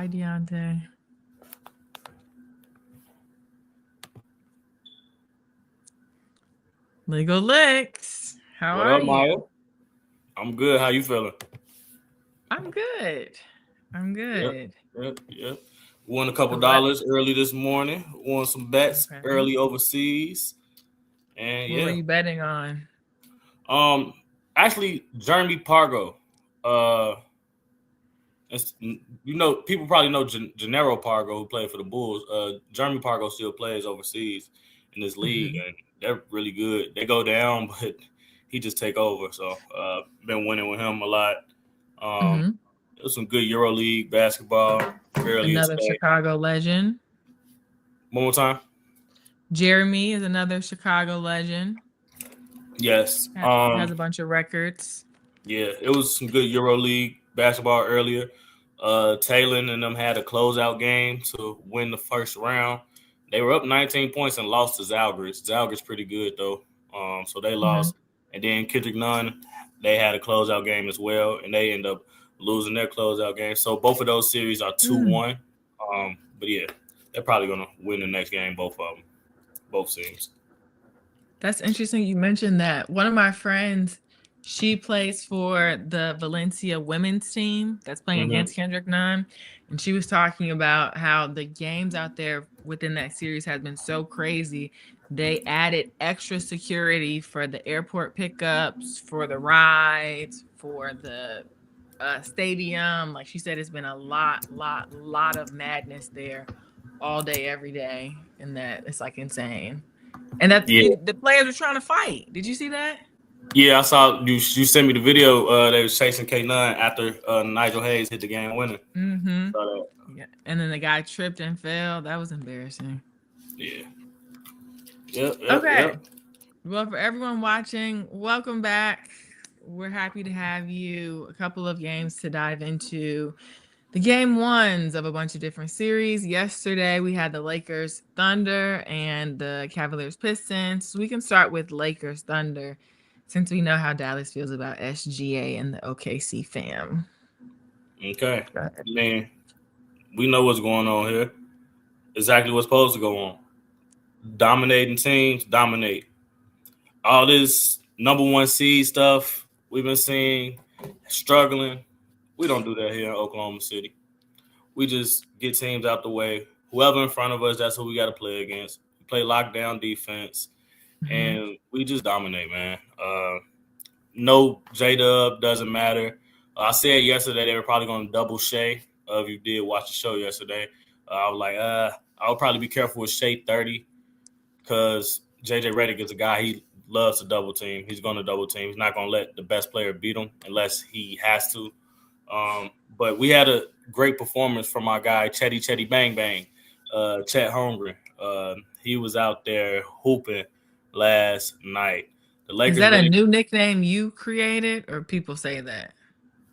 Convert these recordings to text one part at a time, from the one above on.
Hi, Deontay. Legal Licks. How What are up, Maya? you? I'm good. How you feeling? I'm good. I'm Yep, good. yep. Won a couple The what? dollars early this morning. Won some bets Okay. early overseas, and What were yeah. you betting on? Um, Actually, Jeremy Pargo. Uh, people probably know Gennaro Pargo, who played for the Bulls. Jeremy Pargo still plays overseas in this league, Mm-hmm. and they're really good. They go down, but he just take over. So, been winning with him a lot. Um, Mm-hmm. it was some good EuroLeague basketball, fairly Another entertaining. Chicago legend. One more time. Jeremy is another Chicago legend. Yes. Has a bunch of records. Yeah, it was some good EuroLeague basketball earlier. Taylor and them had a closeout game to win the first round. They were up 19 points and lost to Zalgiris. Zalgiris pretty good though. So they Mm-hmm. lost. And then Kendrick Nunn, they had a closeout game as well, and they end up losing their closeout game. So both of those series are 2-1. But yeah, they're probably gonna win the next game, both of them, both teams. That's interesting. You mentioned that. One of my friends, she plays for the Valencia women's team that's playing Mm-hmm. against Kendrick Nunn. And she was talking about how the games out there within that series has been so crazy. They added extra security for the airport pickups, for the rides, for the stadium. Like she said, it's been a lot of madness there all day, every day. And that it's like insane. And Yeah. the players were trying to fight. Did you see that? Yeah, I saw you. You sent me the video. They was chasing K9 after Nigel Hayes hit the game winner. Mm-hmm. Saw that. Yeah. And then the guy tripped and fell. That was embarrassing. Yeah. Yep. Yep. Okay. Yep. Well, for everyone watching, welcome back. We're happy to have you. A couple of games to dive into. The game ones of a bunch of different series. Yesterday we had the Lakers Thunder and the Cavaliers Pistons. We can start with Lakers Thunder since we know how Dallas feels about SGA and the OKC fam. Okay. Go ahead. Man, we know what's going on here. Exactly what's supposed to go on. Dominating teams dominate. All this number one seed stuff we've been seeing, struggling. We don't do that here in Oklahoma City. We just get teams out the way. Whoever in front of us, that's who we got to play against. We play lockdown defense, Mhm. and we just dominate, man. No J Dub doesn't matter. I said yesterday they were probably going to double Shea. If you did watch the show yesterday, I was like, I would probably be careful with Shea 30 because JJ Redick is a guy he loves to double team. He's going to double team. He's not going to let the best player beat him unless he has to. But we had a great performance from our guy Chetty Bang Bang, Chet Holmgren. He was out there hooping last night. The Is Lakers that a really new nickname you created or people say that?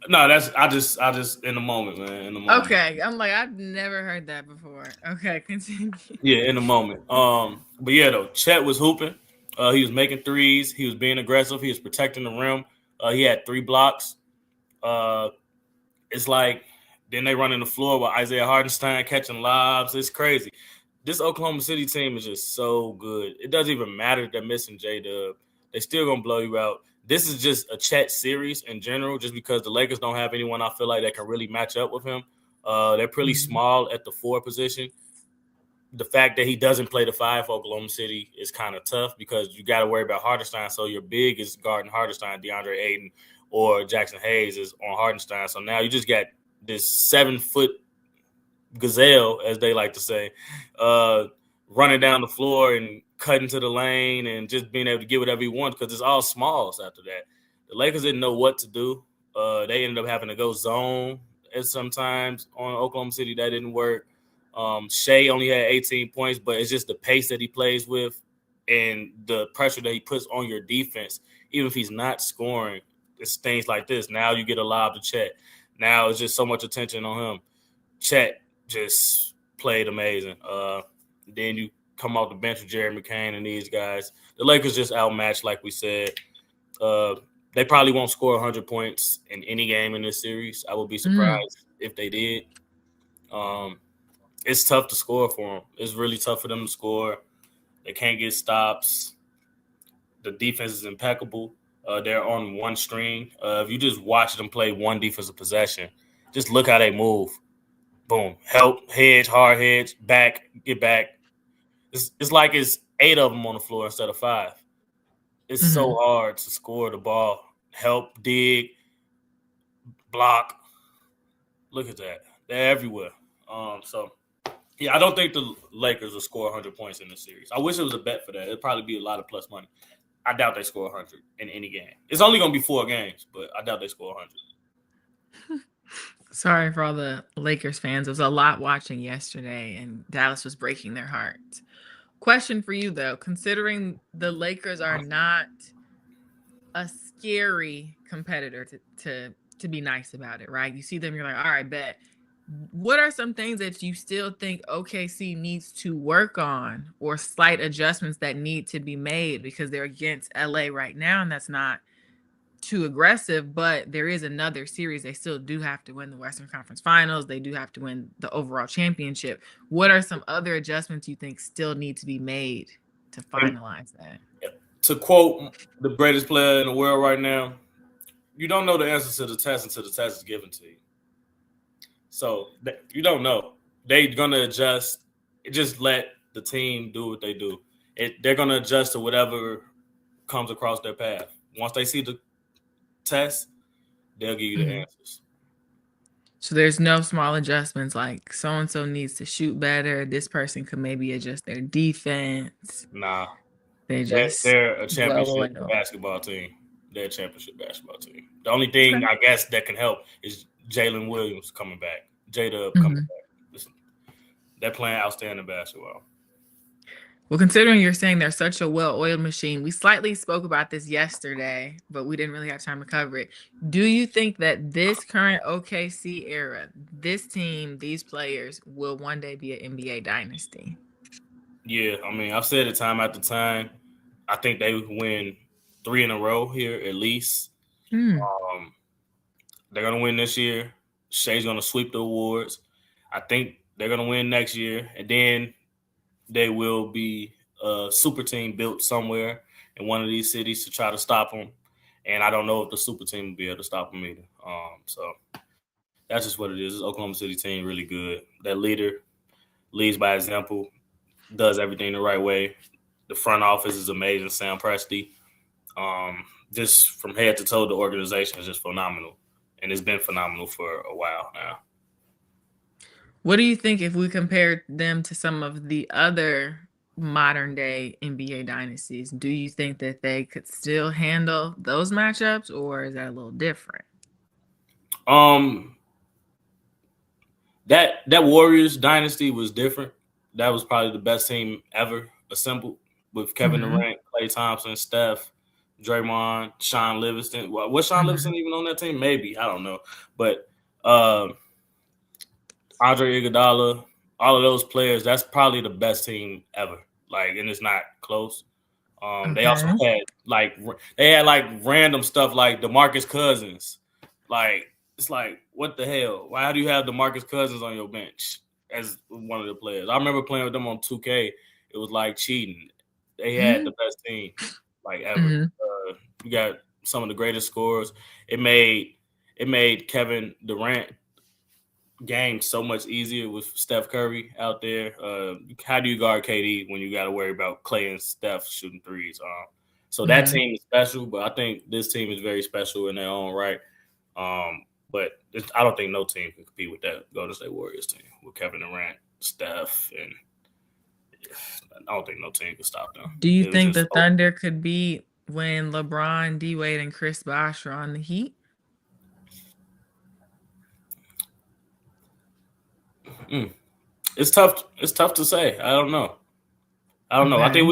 no. That's I just in the moment, man. In the moment, Okay. I'm like, I've never heard that before. Okay, continue. yeah, in the moment. But yeah, though Chet was hooping. He was making threes. He was being aggressive. He was protecting the rim. He had 3 blocks. Uh, it's like then they run in the floor with Isaiah Hardenstein catching lobs. It's crazy. This Oklahoma City team is just so good. It doesn't even matter if they're missing J Dub. They still gonna blow you out. This is just a Chet series in general, just because the Lakers don't have anyone I feel like that can really match up with him. They're pretty Mhm. small at the 4 position. The fact that he doesn't play the 5 for Oklahoma City is kind of tough because you got to worry about Hardenstein. So your big is guarding Hardenstein, DeAndre Ayton, or Jackson Hayes is on Hardenstein. So now you just got this 7-foot gazelle, as they like to say, uh, running down the floor and cutting to the lane and just being able to get whatever he wants because it's all smalls after that. The Lakers didn't know what to do. They ended up having to go zone at sometimes on Oklahoma City. That didn't work. Shea only had 18 points, but it's just the pace that he plays with and the pressure that he puts on your defense. Even if he's not scoring, it's things like this. Now you get a lob to Chet. Now it's just so much attention on him. Chet just played amazing. Then you come off the bench with Jerry McCain and these guys. The Lakers just outmatched, like we said. Uh, they probably won't score 100 points in any game in this series. I would be Mm. surprised if they did. It's tough to score for them. It's really tough for them to score. They can't get stops. The defense is impeccable. They're on one string. If you just watch them play one defensive possession, just look how they move. Boom, help, hedge, hard hedge, back, get back. It's like it's 8 of them on the floor instead of 5. It's so hard to score the ball. Help, dig, block. Look at that. They're everywhere. I don't think the Lakers will score 100 points in this series. I wish it was a bet for that. It'd probably be a lot of plus money. I doubt they score 100 in any game. It's only going to be 4 games, but I doubt they score 100. Sorry for all the Lakers fans. There was a lot watching yesterday, and Dallas was breaking their hearts. Question for you, though. Considering the Lakers are not a scary competitor to be nice about it, right? You see them, you're like, all right, bet. What are some things that you still think OKC needs to work on or slight adjustments that need to be made because they're against LA right now, and that's not too aggressive, but there is another series. They still do have to win the Western Conference Finals. They do have to win the overall championship. What are some other adjustments you think still need to be made to finalize that? To quote the greatest player in the world right now, you don't know the answer to the test until the test is given to you. So you don't know. They're going to adjust. Just let the team do what they do. They're going to adjust to whatever comes across their path. Once they see the test, they'll give you the answers. So there's no small adjustments like so-and-so needs to shoot better. This person could maybe adjust their defense. Nah. They're a championship basketball team. They're a championship basketball team. The only thing I guess that can help is Jalen Williams coming back. J-Dub coming back. They're playing outstanding basketball. Well, considering you're saying they're such a well-oiled machine, we slightly spoke about this yesterday, but we didn't really have time to cover it. Do you think that this current OKC era, this team, these players will one day be an NBA dynasty? Yeah, I mean, I've said it time after time. I think they win 3 in a row here at least. They're going to win this year. Shai's going to sweep the awards. I think they're going to win next year, and then they will be a super team built somewhere in one of these cities to try to stop them. And I don't know if the super team will be able to stop them either. So that's just what it is. This Oklahoma City team really good. That leader leads by example, does everything the right way. The front office is amazing. Sam Presti. Just from head to toe, the organization is just phenomenal. And it's been phenomenal for a while now. What do you think if we compare them to some of the other modern day NBA dynasties? Do you think that they could still handle those matchups, or is that a little different? That Warriors dynasty was different. That was probably the best team ever assembled with Kevin Durant, Klay Thompson, Steph, Draymond, Sean Livingston. Was Sean Livingston even on that team? Maybe. I don't know. But Andre Iguodala, all of those players, that's probably the best team ever. Like, and it's not close. They also had random stuff like DeMarcus Cousins. Like, it's like, what the hell? Why do you have DeMarcus Cousins on your bench as one of the players? I remember playing with them on 2K. It was like cheating. They had the best team like ever. You got some of the greatest scorers. It made Kevin Durant game so much easier with Steph Curry out there. How do you guard KD when you got to worry about Klay and Steph shooting threes? So that team is special, but I think this team is very special in their own right. But I don't think no team can compete with that Golden State Warriors team with Kevin Durant, Steph, and I don't think no team can stop them. Do you think the Thunder could beat when LeBron, D-Wade, and Chris Bosh are on the Heat? It's tough. It's tough to say. I don't know. I think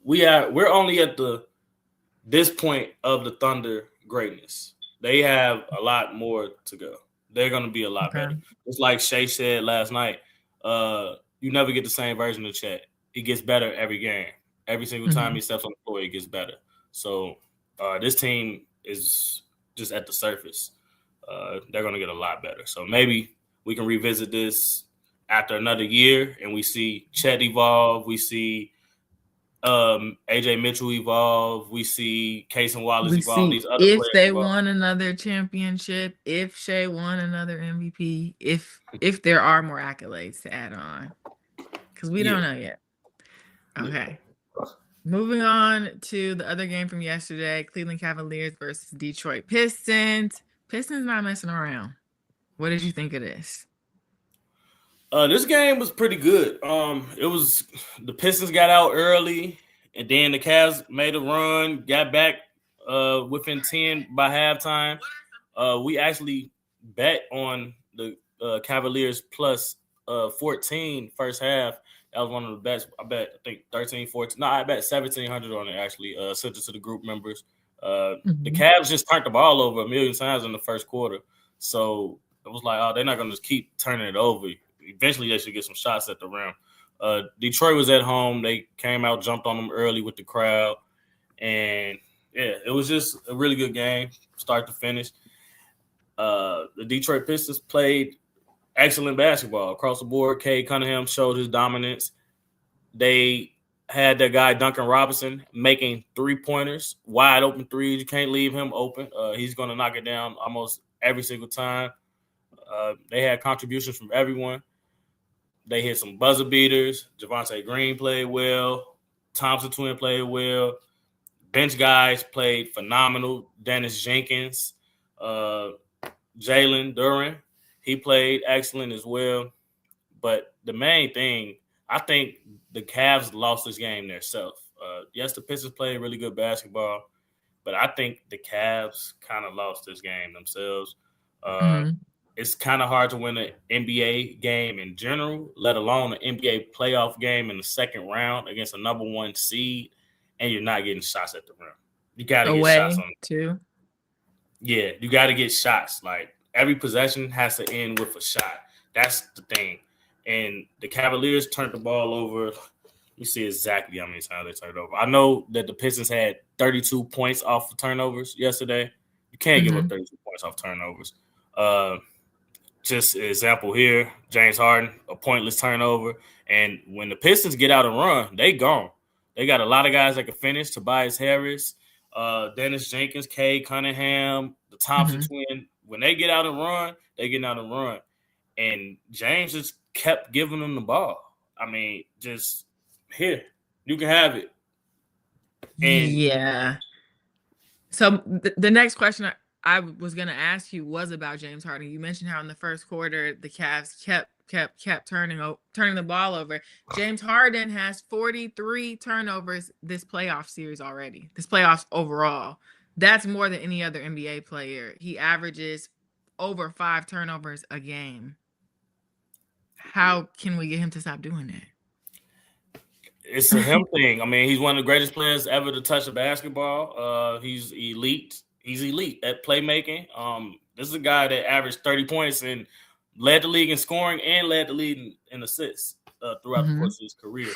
we're only at this point of the Thunder greatness. They have a lot more to go. They're going to be a lot better. It's like Shai said last night. You never get the same version of Chet. He gets better every game. Every single time he steps on the floor, he gets better. So this team is just at the surface. They're going to get a lot better. So maybe we can revisit this after another year, and we see Chet evolve. We see AJ Mitchell evolve. We see Case and Wallace We evolve. see These other if players they evolve. won another championship, if Shea won another MVP, if there are more accolades to add on, because we don't know yet. Okay. Moving on to the other game from yesterday, Cleveland Cavaliers versus Detroit Pistons. Pistons not messing around. What did you think of this? This game was pretty good. It was the Pistons got out early, and then the Cavs made a run, got back within 10 by halftime. We actually bet on the Cavaliers plus 14 first half. That was one of the bets. I think 13, 14. No, I bet 1,700 on it, actually. Sent it to the group members. The Cavs just turned the ball over a million times in the first quarter. So it was like, oh, they're not going to just keep turning it over. Eventually, they should get some shots at the rim. Detroit was at home. They came out, jumped on them early with the crowd. And, yeah, it was just a really good game, start to finish. The Detroit Pistons played excellent basketball across the board. Cade Cunningham showed his dominance. They had that guy, Duncan Robinson, making three-pointers, wide open threes. You can't leave him open. He's going to knock it down almost every single time. They had contributions from everyone. They hit some buzzer beaters. Javonte Green played well. Thompson Twin played well. Bench guys played phenomenal. Dennis Jenkins, Jalen Duren, he played excellent as well. But the main thing, I think the Cavs lost this game themselves. Yes, the Pistons played really good basketball, but I think the Cavs kind of lost this game themselves. It's kind of hard to win an NBA game in general, let alone an NBA playoff game in the second round against a number one seed, and you're not getting shots at the rim. You got to get shots on it. Too. Yeah, you got to get shots. Like, every possession has to end with a shot. That's the thing. And the Cavaliers turned the ball over. You see exactly how many times they turned over. I know that the Pistons had 32 points off of turnovers yesterday. You can't give up 32 points off turnovers. Just an example here, James Harden, a pointless turnover. And when the Pistons get out and run, they gone. They got a lot of guys that can finish. Tobias Harris, Dennis Jenkins, Cade Cunningham, the Thompson twin. When they get out and run, they get out and run. And James just kept giving them the ball. I mean, just here, you can have it. And yeah. So the next question I was going to ask you was about James Harden. You mentioned how in the first quarter the Cavs kept turning the ball over. James Harden has 43 turnovers this playoff series already. This playoffs overall. That's more than any other NBA player. He averages over 5 turnovers a game. How can we get him to stop doing that? It's a him thing. I mean, he's one of the greatest players ever to touch a basketball. He's elite. He's elite at playmaking. This is a guy that averaged 30 points and led the league in scoring and led the league in assists throughout the course of his career.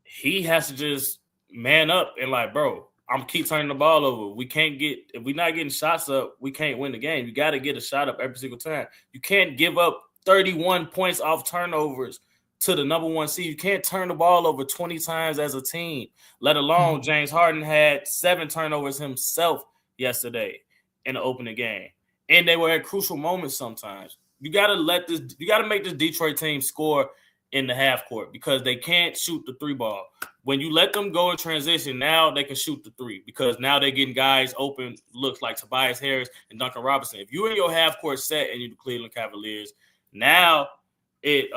He has to just man up and like, bro, I'm keep turning the ball over. If we're not getting shots up, we can't win the game. You got to get a shot up every single time. You can't give up 31 points off turnovers to the number one seed. You can't turn the ball over 20 times as a team, let alone James Harden had 7 turnovers himself yesterday in the opening game. And they were at crucial moments sometimes. You got to make this Detroit team score in the half court because they can't shoot the 3 ball. When you let them go in transition, now they can shoot the 3 because now they're getting guys open looks like Tobias Harris and Duncan Robinson. If you're in your half court set and you're the Cleveland Cavaliers, now and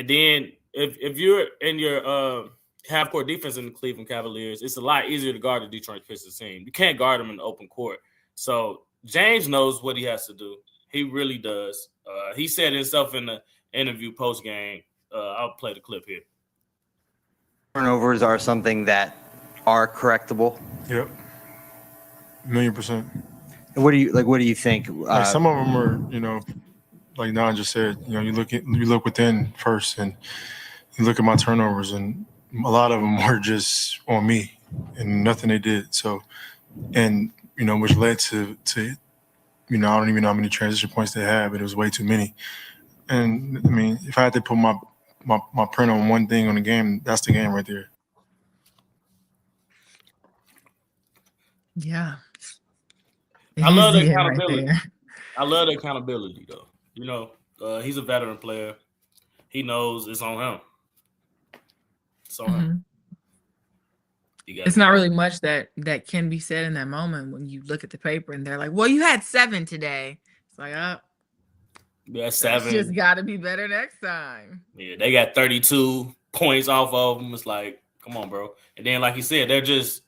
then if you're in your half court defense in the Cleveland Cavaliers, it's a lot easier to guard the Detroit Pistons team. You can't guard them in the open court. So James knows what he has to do. He really does. He said himself in the interview post game. I'll play the clip here. Turnovers are something that are correctable. Yep, 1,000,000%. And what do you think? Like some of them are, like Don just said, you look within first, and you look at my turnovers, and a lot of them were just on me and nothing they did. So, and which led to I don't even know how many transition points they had, but it was way too many. And I mean, if I had to put my print on one thing on the game, that's the game right there. Yeah. I love the Easy right accountability. there. I love the accountability, though. He's a veteran player. He knows it's on him. It's on him. It's not really much that can be said in that moment when you look at the paper and they're like, well, you had 7 today. It's like, yeah, 7. Just got to be better next time. Yeah, they got 32 points off of them. It's like, come on, bro. And then, like you said, there's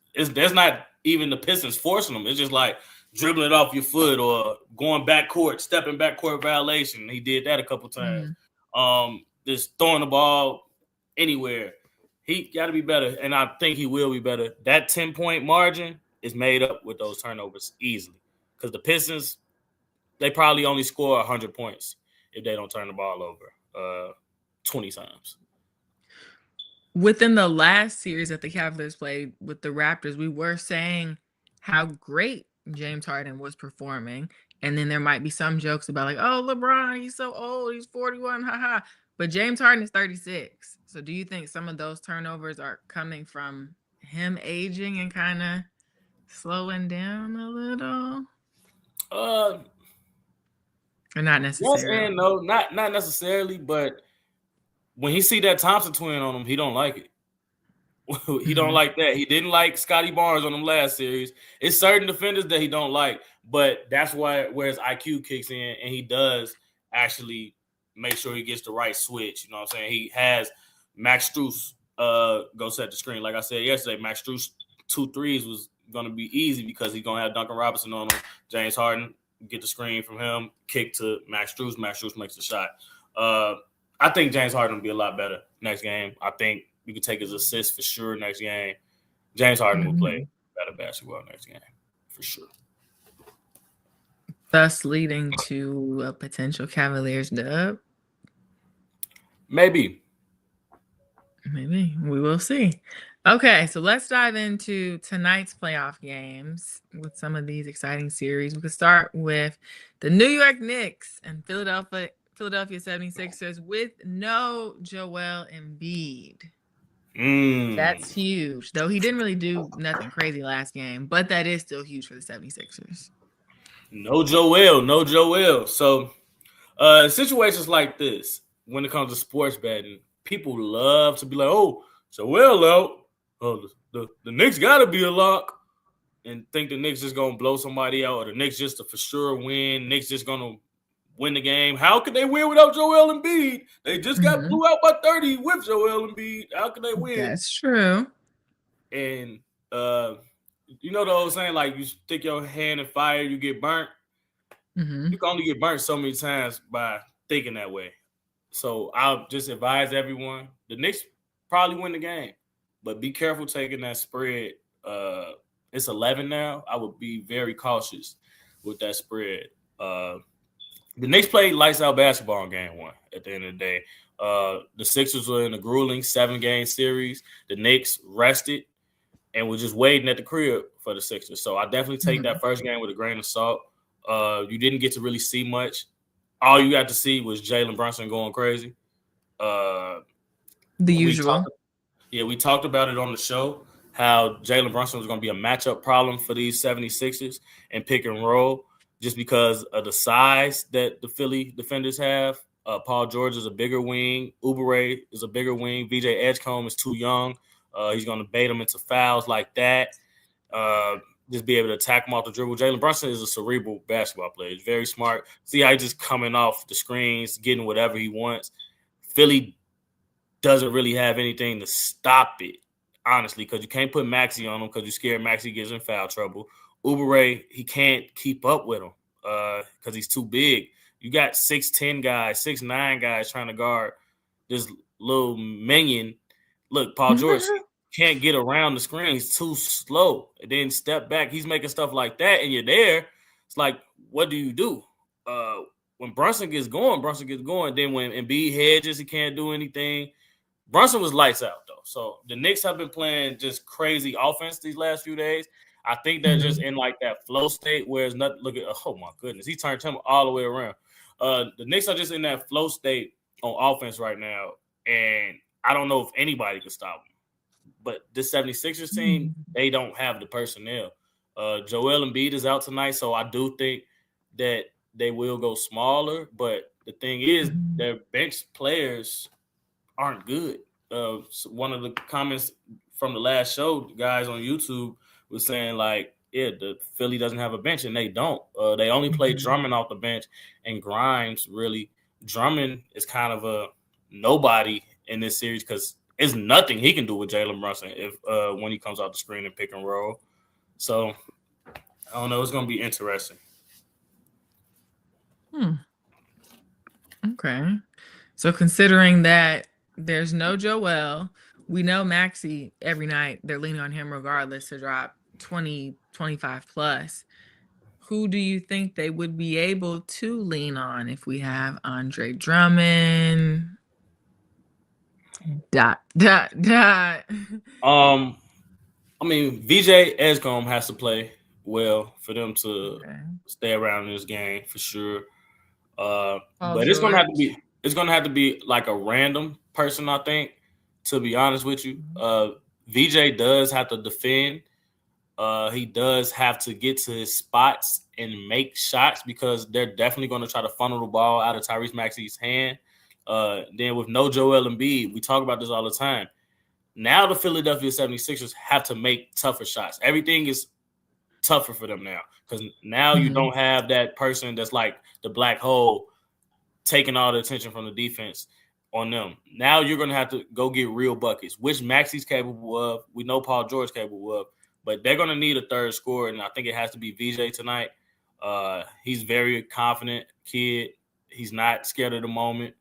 not even the Pistons forcing them. It's just like dribbling it off your foot or going backcourt, stepping backcourt violation. He did that a couple times. Just throwing the ball anywhere. He got to be better, and I think he will be better. That 10-point margin is made up with those turnovers easily because the Pistons, they probably only score 100 points if they don't turn the ball over 20 times. Within the last series that the Cavaliers played with the Raptors, we were saying how great James Harden was performing, and then there might be some jokes about like, oh, LeBron, he's so old, he's 41, haha. But James Harden is 36. So do you think some of those turnovers are coming from him aging and kind of slowing down a little? Or not necessarily. Yes and no, not necessarily, but when he see that Thompson twin on him, he don't like it. He don't like that. He didn't like Scotty Barnes on them last series. It's certain defenders that he don't like, but that's where his IQ kicks in, and he does actually make sure he gets the right switch. You know what I'm saying? He has Max Strus go set the screen. Like I said yesterday, Max Strus 2 threes was going to be easy because he's going to have Duncan Robinson on him. James Harden get the screen from him, kick to Max Strus. Max Strus makes the shot. I think James Harden will be a lot better next game. I think we can take his assist for sure next game. James Harden will play better basketball next game for sure. Thus leading to a potential Cavaliers dub? Maybe. We will see. Okay, so let's dive into tonight's playoff games with some of these exciting series. We could start with the New York Knicks and Philadelphia 76ers with no Joel Embiid. That's huge, though he didn't really do nothing crazy last game, but that is still huge for the 76ers. No Joel. So situations like this, when it comes to sports betting, people love to be like, oh, Joel out. Oh, the Knicks got to be a lock, and think the Knicks just going to blow somebody out, or the Knicks just a for sure win. Knicks just going to win the game. How could they win without Joel Embiid? They just got blew out by 30 with Joel Embiid. How can they win? That's true. And you know the old saying, like, you stick your hand in fire, you get burnt. You can only get burnt so many times by thinking that way. So I'll just advise everyone, the Knicks probably win the game, but be careful taking that spread. It's 11 now. I would be very cautious with that spread. The Knicks played lights out basketball in game 1 at the end of the day. The Sixers were in a grueling 7-game series. The Knicks rested and were just waiting at the crib for the Sixers. So I definitely take that first game with a grain of salt. You didn't get to really see much. All you got to see was Jalen Brunson going crazy. The usual. We talked about it on the show, how Jalen Brunson was going to be a matchup problem for these 76ers and pick and roll just because of the size that the Philly defenders have. Paul George is a bigger wing. Oubre is a bigger wing. VJ Edgecombe is too young. He's going to bait him into fouls like that. Just be able to attack him off the dribble. Jalen Brunson is a cerebral basketball player. He's very smart. See how he's just coming off the screens, getting whatever he wants. Philly doesn't really have anything to stop it, honestly, because you can't put Maxey on him because you're scared Maxey gets in foul trouble. Oubre, he can't keep up with him because he's too big. You got 6'10 guys, 6'9 guys trying to guard this little minion. Look, Paul George can't get around the screen. He's too slow. And then step back. He's making stuff like that, and you're there. It's like, what do you do? When Brunson gets going. Then when Embiid hedges, he can't do anything. Brunson was lights out, though. So the Knicks have been playing just crazy offense these last few days. I think they're just in like that flow state where it's not. Look at, oh my goodness, he turned him all the way around. The Knicks are just in that flow state on offense right now, and I don't know if anybody can stop them. But this 76ers team, they don't have the personnel. Joel Embiid is out tonight, so I do think that they will go smaller. But the thing is, their bench players aren't good. So one of the comments from the last show, guys on YouTube, was saying like, yeah, the Philly doesn't have a bench, and they don't. They only play Drummond off the bench, and Grimes really. Drummond is kind of a nobody in this series because there's nothing he can do with Jalen Brunson if when he comes out the screen and pick and roll. So I don't know. It's going to be interesting. Okay. So considering that there's no Joel, we know Maxey every night they're leaning on him regardless to drop 20, 25 plus. Who do you think they would be able to lean on if we have Andre Drummond? ... I mean, VJ Escombe has to play well for them to stay around in this game for sure. But it's gonna have to be like a random person, I think, to be honest with you. VJ does have to defend. He does have to get to his spots and make shots because they're definitely going to try to funnel the ball out of Tyrese Maxey's hand. Then with no Joel Embiid, we talk about this all the time. Now the Philadelphia 76ers have to make tougher shots. Everything is tougher for them now because now you don't have that person that's like the black hole taking all the attention from the defense on them. Now you're going to have to go get real buckets, which Maxey's capable of. We know Paul George capable of. But they're going to need a third scorer, and I think it has to be VJ tonight. He's very confident kid. He's not scared of the moment.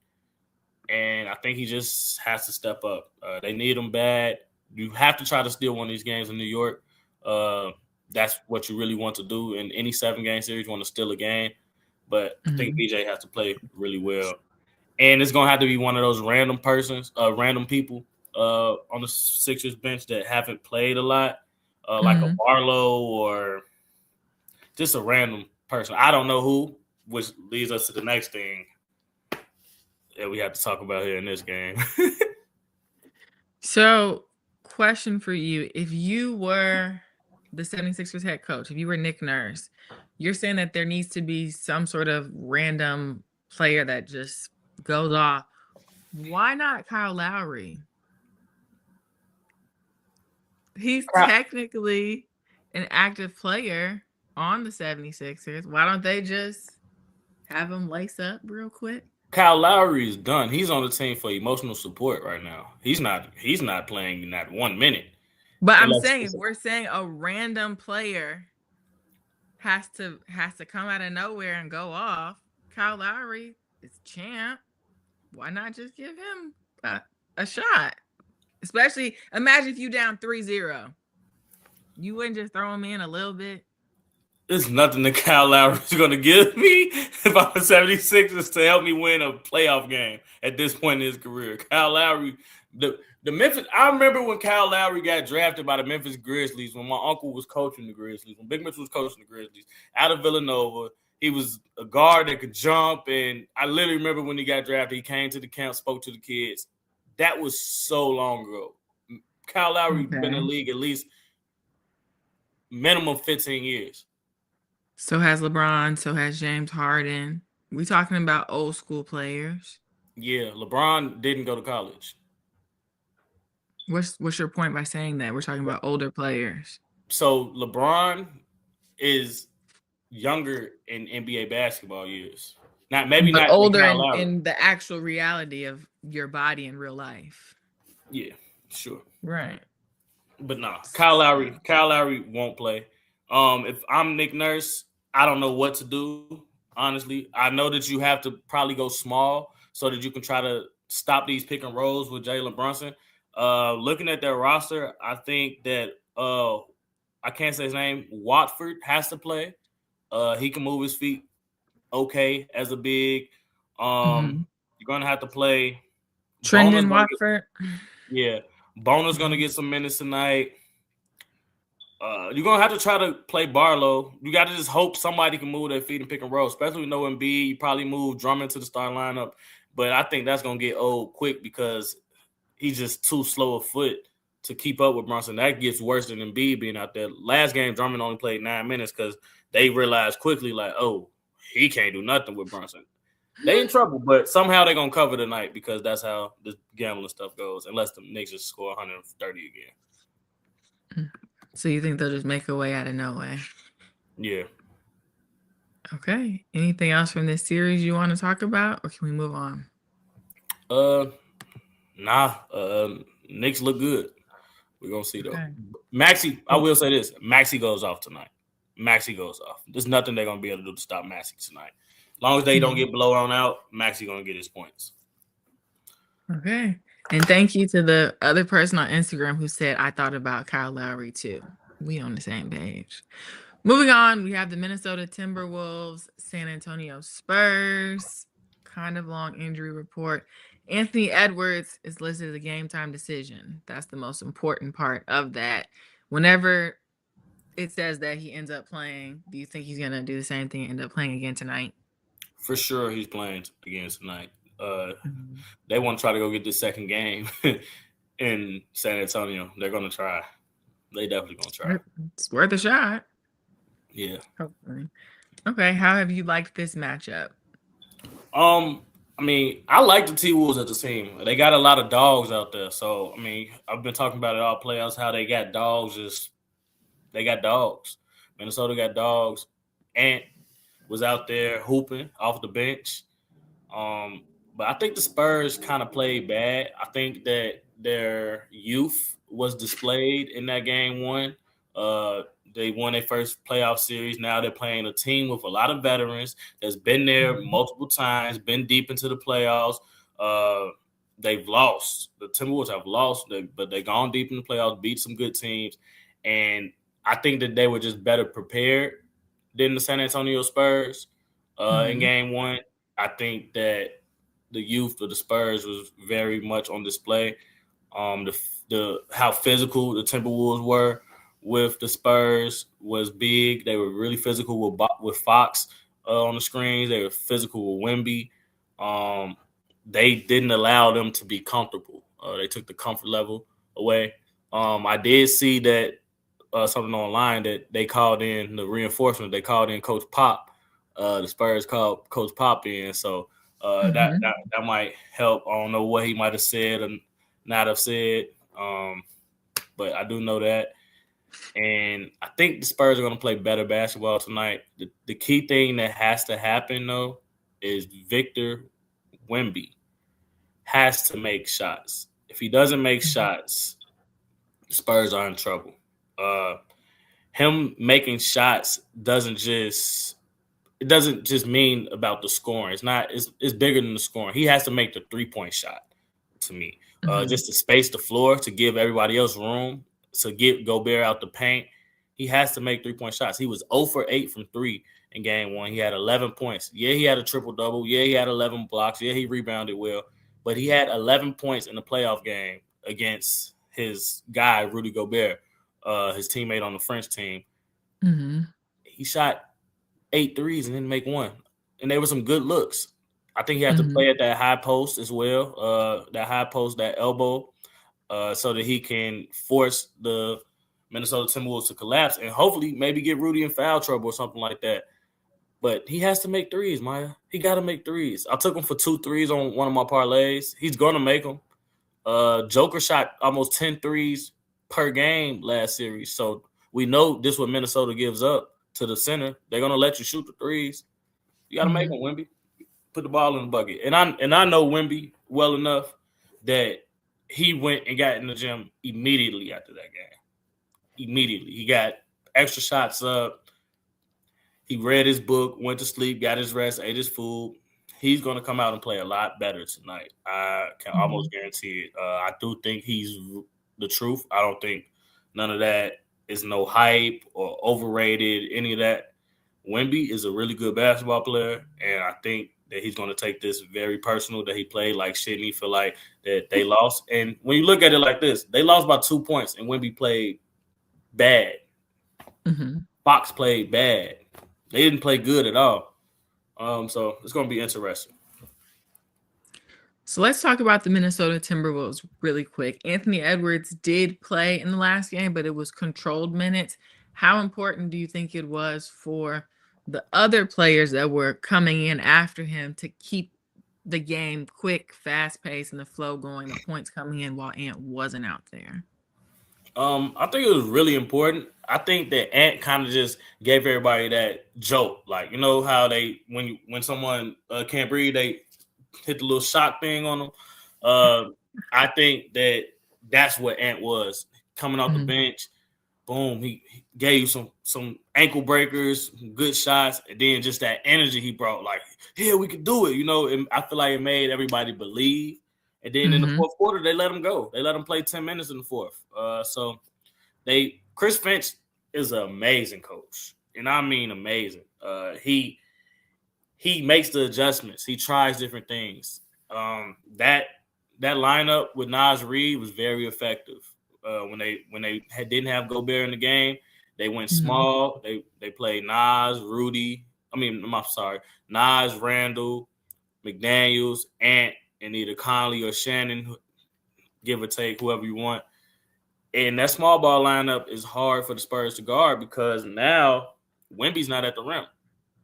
And I think he just has to step up. They need him bad. You have to try to steal one of these games in New York. That's what you really want to do. In any 7-game series, you want to steal a game. But I think VJ has to play really well. And it's going to have to be one of those random people on the Sixers bench that haven't played a lot. Like a Barlow or just a random person. I don't know who, which leads us to the next thing that we have to talk about here in this game. So, question for you. If you were the 76ers head coach, if you were Nick Nurse, you're saying that there needs to be some sort of random player that just goes off. Why not Kyle Lowry? He's technically an active player on the 76ers. Why don't they just have him lace up real quick? Kyle Lowry is done. He's on the team for emotional support right now. He's not playing in that 1 minute. But I'm saying if we're saying a random player has to come out of nowhere and go off, Kyle Lowry is champ. Why not just give him a shot? Especially, imagine if you down 3-0. You wouldn't just throw him in a little bit? There's nothing that Kyle Lowry is going to give me if I'm a 76ers to help me win a playoff game at this point in his career. Kyle Lowry, the Memphis, I remember when Kyle Lowry got drafted by the Memphis Grizzlies when my uncle was coaching the Grizzlies, when Big Mitch was coaching the Grizzlies out of Villanova. He was a guard that could jump, and I literally remember when he got drafted, he came to the camp, spoke to the kids. That was so long ago. Kyle Lowry been in the league at least minimum 15 years. So has LeBron, so has James Harden. We talking about old school players. Yeah, LeBron didn't go to college. What's your point by saying that? We're talking about older players. So LeBron is younger in NBA basketball years. Not older in the actual reality of your body in real life. Yeah, sure. Right. But no, Kyle Lowry won't play. If I'm Nick Nurse, I don't know what to do, honestly. I know that you have to probably go small so that you can try to stop these pick and rolls with Jalen Brunson. Looking at their roster, I think that I can't say his name, Watford has to play. He can move his feet okay as a big. You're going to have to play Trendon Watford. Yeah. Bona's going to get some minutes tonight. You're gonna have to try to play Barlow. You got to just hope somebody can move their feet and pick and roll, especially with no Embiid. You probably move Drummond to the starting lineup, but I think that's gonna get old quick because he's just too slow of foot to keep up with Brunson. That gets worse than Embiid being out there. Last game, Drummond only played 9 minutes because they realized quickly, like, oh, he can't do nothing with Brunson. They in trouble, but somehow they're gonna cover tonight because that's how the gambling stuff goes. Unless the Knicks just score 130 again. So you think they'll just make a way out of no way? Yeah. Okay. Anything else from this series you want to talk about, or can we move on? Nah. Knicks look good. We're gonna see though. Okay. Maxey, I will say this: Maxey goes off tonight. Maxey goes off. There's nothing they're gonna be able to do to stop Maxey tonight. As long as they don't get blown out, Maxey gonna get his points. Okay. And thank you to the other person on Instagram who said, I thought about Kyle Lowry too. We on the same page. Moving on, we have the Minnesota Timberwolves, San Antonio Spurs. Kind of long injury report. Anthony Edwards is listed as a game time decision. That's the most important part of that. Whenever it says that he ends up playing, do you think he's going to do the same thing and end up playing again tonight? For sure he's playing again tonight. They want to try to go get the second game in San Antonio. They're going to try. They definitely going to try. It's worth a shot. Yeah. Hopefully. Okay. How have you liked this matchup? I mean, I like the T-Wolves as a team. They got a lot of dogs out there. So, I mean, I've been talking about it all playoffs, how they got dogs. They got dogs. Minnesota got dogs. Ant was out there hooping off the bench. But I think the Spurs kind of played bad. I think that their youth was displayed in that game one. They won their first playoff series. Now they're playing a team with a lot of veterans that's been there multiple times, been deep into the playoffs. They've lost. The Timberwolves have lost, but they've gone deep in the playoffs, beat some good teams. And I think that they were just better prepared than the San Antonio Spurs in game one. I think that the youth of the Spurs was very much on display. How physical the Timberwolves were with the Spurs was big. They were really physical with Fox on the screens. They were physical with Wemby. They didn't allow them to be comfortable. They took the comfort level away. I did see that something online that they called in the reinforcement. They called in Coach Pop. The Spurs called Coach Pop in. So that might help. I don't know what he might have said or not have said. But I do know that. And I think the Spurs are going to play better basketball tonight. The key thing that has to happen, though, is Victor Wemby has to make shots. If he doesn't make shots, the Spurs are in trouble. Him making shots doesn't just mean about the scoring. It's bigger than the scoring. He has to make the 3-point shot to me. Just to space the floor, to give everybody else room, to get Gobert out the paint. He has to make 3-point shots. He was 0 for 8 from 3 in game one. He had 11 points. Yeah, he had a triple-double. Yeah, he had 11 blocks. Yeah, he rebounded well. But he had 11 points in the playoff game against his guy, Rudy Gobert, his teammate on the French team. He shot 8 threes and didn't make one. And they were some good looks. I think he had to play at that high post as well, that high post, that elbow, so that he can force the Minnesota Timberwolves to collapse and hopefully maybe get Rudy in foul trouble or something like that. But he has to make threes, Maya. He got to make threes. I took him for 2 threes on one of my parlays. He's going to make them. Joker shot almost 10 threes per game last series. So we know this is what Minnesota gives up to the center. They're going to let you shoot the threes. You got to make them, Wemby. Put the ball in the bucket. And I know Wemby well enough that he went and got in the gym immediately after that game. Immediately. He got extra shots up. He read his book, went to sleep, got his rest, ate his food. He's going to come out and play a lot better tonight. I can almost guarantee it. I do think he's the truth. I don't think none of that is no hype or overrated, any of that. Wemby is a really good basketball player, and I think that he's going to take this very personal, that he played like shit and he feel like that they lost. And when you look at it like this, they lost by 2 points and Wemby played bad. Fox played bad. They didn't play good at all. So it's going to be interesting. So let's talk about the Minnesota Timberwolves really quick. Anthony Edwards did play in the last game, but it was controlled minutes. How important do you think it was for the other players that were coming in after him to keep the game quick, fast-paced, and the flow going, the points coming in while Ant wasn't out there? I think it was really important. I think that Ant kind of just gave everybody that jolt. Like, you know how they when someone can't breathe, they hit the little shock thing on them. I think that's what Ant was. Coming off the bench, boom, he gave you some ankle breakers, good shots, and then just that energy he brought, like, yeah, we could do it, you know. And I feel like it made everybody believe. And then in the fourth quarter, they let him go. They let him play 10 minutes in the fourth. So Chris Finch is an amazing coach, and I mean amazing. He makes the adjustments. He tries different things. That lineup with Naz Reid was very effective. When they didn't have Gobert in the game, they went small. They played Nas, Randall, McDaniels, Ant, and either Conley or Shannon, give or take, whoever you want. And that small ball lineup is hard for the Spurs to guard because now Wemby's not at the rim.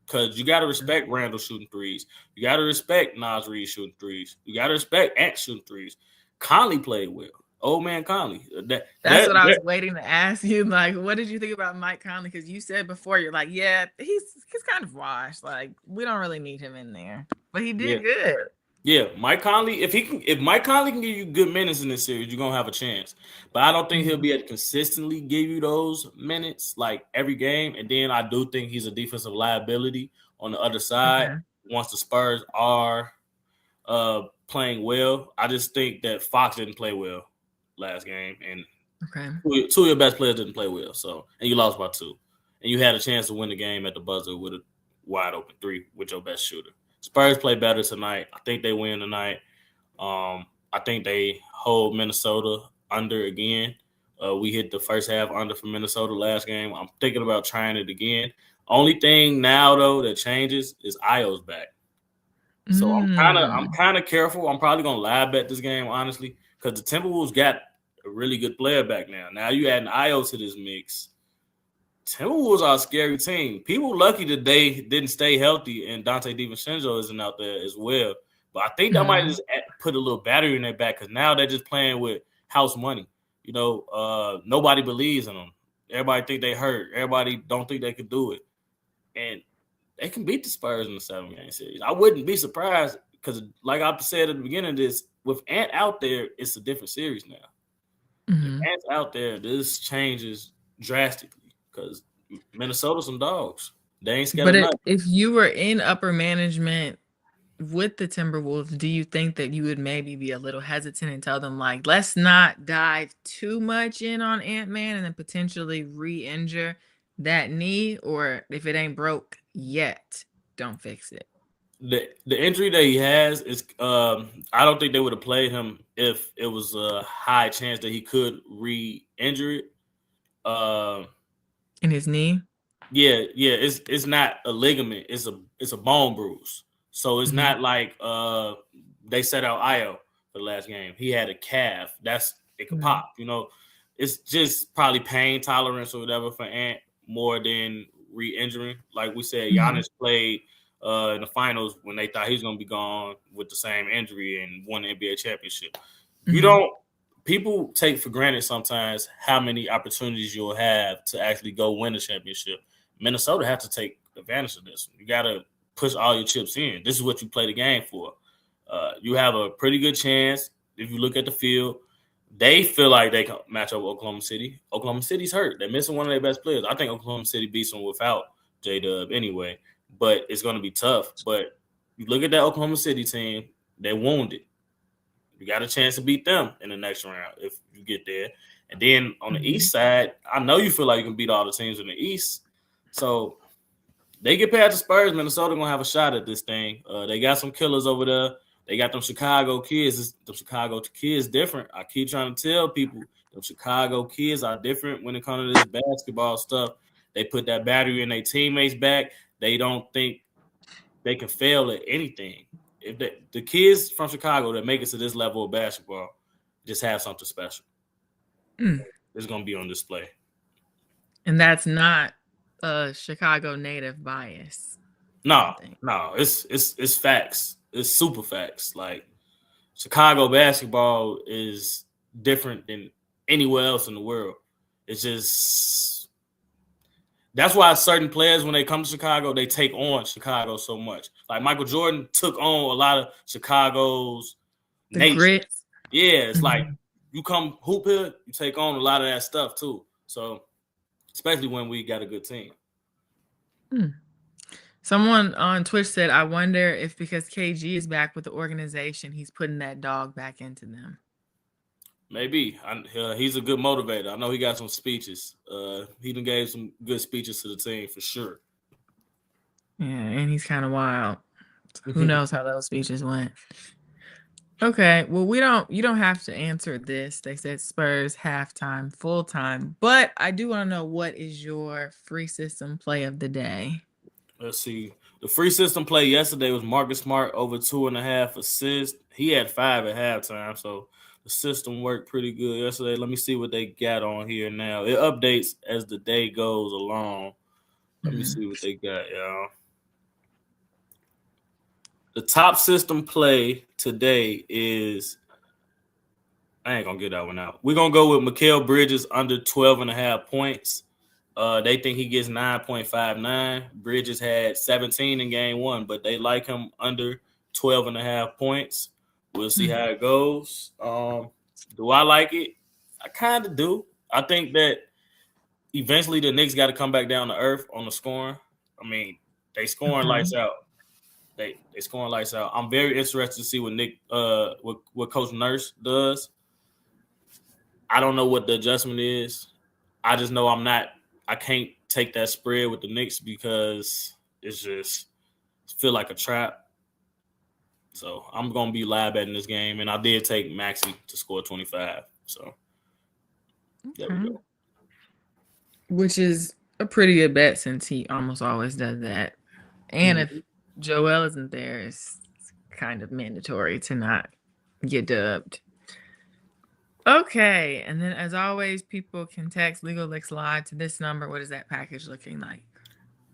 Because you got to respect Randall shooting threes. You got to respect Nas Reid shooting threes. You got to respect Ant shooting threes. Conley played well. Old man Conley. That's what I was waiting to ask you. Like, what did you think about Mike Conley? Because you said before, you're like, yeah, he's kind of washed. Like, we don't really need him in there. But he did good. Yeah, Mike Conley, if Mike Conley can give you good minutes in this series, you're gonna have a chance. But I don't think he'll be able to consistently give you those minutes like every game. And then I do think he's a defensive liability on the other side once the Spurs are playing well. I just think that Fox didn't play well last game, and two of your best players didn't play well. So, and you lost by 2, and you had a chance to win the game at the buzzer with a wide open 3 with your best shooter. Spurs play better tonight. I think they win tonight. I think they hold Minnesota under again. We hit the first half under for Minnesota last game. I'm thinking about trying it again. Only thing now though that changes is Io's back. So I'm kind of careful. I'm probably gonna live bet this game honestly because the Timberwolves got a really good player back now. Now you adding Io to this mix. Timberwolves are a scary team. People lucky that they didn't stay healthy and Dante DiVincenzo isn't out there as well. But I think that might just put a little battery in their back because now they're just playing with house money. You know, nobody believes in them. Everybody think they hurt. Everybody don't think they could do it. And they can beat the Spurs in the 7-game series. I wouldn't be surprised because, like I said at the beginning of this, with Ant out there, it's a different series now. If Ant's out there, this changes drastically. Because Minnesota's some dogs. They ain't scared of nothing. If you were in upper management with the Timberwolves, do you think that you would maybe be a little hesitant and tell them, like, let's not dive too much in on Ant-Man and then potentially re-injure that knee? Or if it ain't broke yet, don't fix it? The injury that he has is I don't think they would have played him if it was a high chance that he could re-injure it. In his knee? Yeah. It's not a ligament. It's a bone bruise. So it's not like they set out Io for the last game. He had a calf. It could pop. You know, it's just probably pain tolerance or whatever for Ant more than re-injuring. Like we said, Giannis played in the finals when they thought he was going to be gone with the same injury and won the NBA championship. People take for granted sometimes how many opportunities you'll have to actually go win a championship. Minnesota has to take advantage of this. You got to push all your chips in. This is what you play the game for. You have a pretty good chance if you look at the field. They feel like they can match up with Oklahoma City. Oklahoma City's hurt. They're missing one of their best players. I think Oklahoma City beats them without J-Dub anyway, but it's going to be tough. But you look at that Oklahoma City team, they're wounded. You got a chance to beat them in the next round if you get there. And then on the East side, I know you feel like you can beat all the teams in the East. So they get past the Spurs, Minnesota going to have a shot at this thing. They got some killers over there. They got them Chicago kids. The Chicago kids different. I keep trying to tell people the Chicago kids are different when it comes to this basketball stuff. They put that battery in their teammates' back. They don't think they can fail at anything. If the kids from Chicago that make it to this level of basketball just have something special. It's going to be on display. And that's not a Chicago native bias. No, it's facts. It's super facts. Like, Chicago basketball is different than anywhere else in the world. It's just that's why certain players, when they come to Chicago, they take on Chicago so much. Like Michael Jordan took on a lot of Chicago's nature. Grit. Yeah, it's like you come hoop here, you take on a lot of that stuff too. So, especially when we got a good team. Someone on Twitch said, I wonder if because KG is back with the organization, he's putting that dog back into them. Maybe. He's a good motivator. I know he got some speeches. He done gave some good speeches to the team for sure. Yeah, and he's kind of wild. Who knows how those speeches went? Okay, well, you don't have to answer this. They said Spurs halftime, full time. But I do want to know, what is your free system play of the day? Let's see. The free system play yesterday was Marcus Smart over 2.5 assists. He had 5 at halftime, so the system worked pretty good yesterday. Let me see what they got on here now. It updates as the day goes along. Let me see what they got, y'all. The top system play today is – I ain't going to get that one out. We're going to go with Mikal Bridges under 12.5 points. They think he gets 9.59. Bridges had 17 in game 1, but they like him under 12.5 points. We'll see how it goes. Do I like it? I kind of do. I think that eventually the Knicks got to come back down to earth on the scoring. I mean, they scoring lights out. They scoring lights out. I'm very interested to see what Coach Nurse does. I don't know what the adjustment is. I just know I can't take that spread with the Knicks because it's just feel like a trap. So I'm going to be live betting this game, and I did take Maxey to score 25. So there we go. Which is a pretty good bet since he almost always does that. And if Joel isn't there, it's kind of mandatory to not get dubbed. Okay, and then as always, people can text Legal Licks Live to this number. What is that package looking like?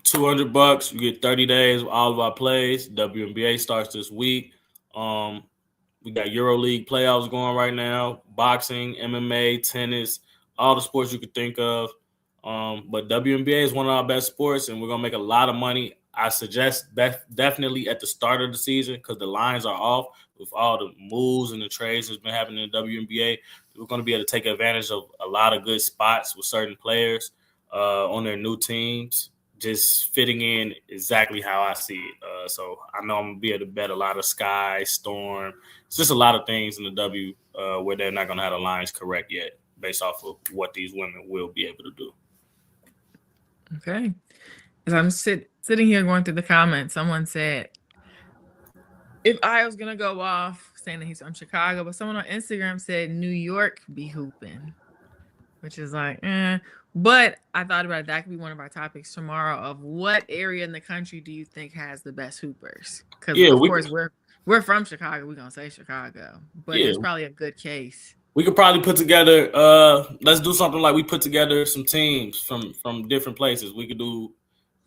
$200. You get 30 days of all of our plays. WNBA starts this week. We got EuroLeague playoffs going right now. Boxing, MMA, tennis, all the sports you could think of. But WNBA is one of our best sports, and we're gonna make a lot of money. I suggest definitely at the start of the season because the lines are off with all the moves and the trades that's been happening in the WNBA. We're going to be able to take advantage of a lot of good spots with certain players on their new teams, just fitting in exactly how I see it. So I know I'm going to be able to bet a lot of Sky, Storm. It's just a lot of things in the W where they're not going to have the lines correct yet based off of what these women will be able to do. Okay. As I'm sitting here going through the comments, someone said, if I was going to go off saying that he's from Chicago, but someone on Instagram said New York be hooping, which is like, But I thought about it. That could be one of our topics tomorrow of what area in the country do you think has the best hoopers? Because, of course, we're from Chicago. We're going to say Chicago. But there's probably a good case. We could probably put together let's do something like we put together some teams from different places. We could do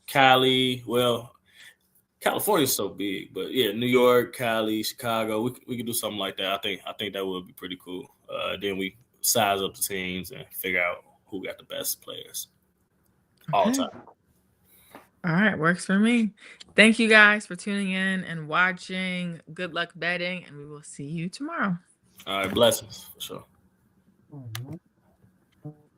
Cali. Well, California's so big, but yeah, New York, Cali, Chicago. We could do something like that. I think that would be pretty cool. Then we size up the teams and figure out who got the best players all the time. All right, works for me. Thank you guys for tuning in and watching. Good luck betting, and we will see you tomorrow. All right, blessings for sure.